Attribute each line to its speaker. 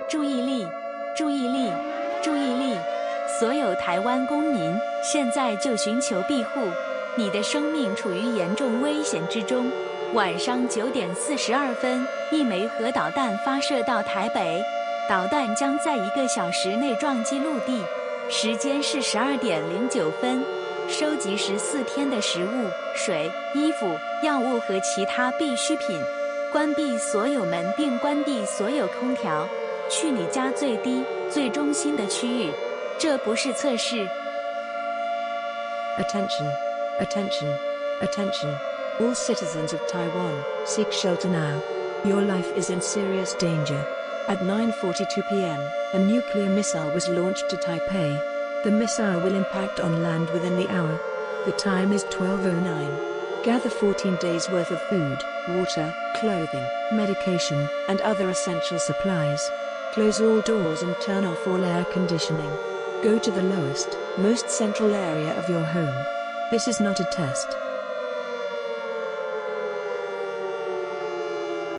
Speaker 1: 注意力，注意力，注意力！所有台湾公民，现在就寻求庇护，你的生命处于严重危险之中。晚上9点42分，一枚核导弹发射到台北，导弹将在1个小时内撞击陆地，时间是12点09分。收集14天的食物、水、衣服、药物和其他必需品。关闭所有门并关闭所有空调，去你家最低、最中心的区域。这不是测试。
Speaker 2: Attention, attention, attention. All citizens of Taiwan, seek shelter now. Your life is in serious danger. At 9:42 p.m., a nuclear missile was launched to Taipei. The missile will impact on land within the hour. The time is 12:09. Gather 14 days worth of food, water, clothing, medication, and other essential supplies. Close all doors and turn off all air conditioning. Go to the lowest, most central area of your home. This is not a test.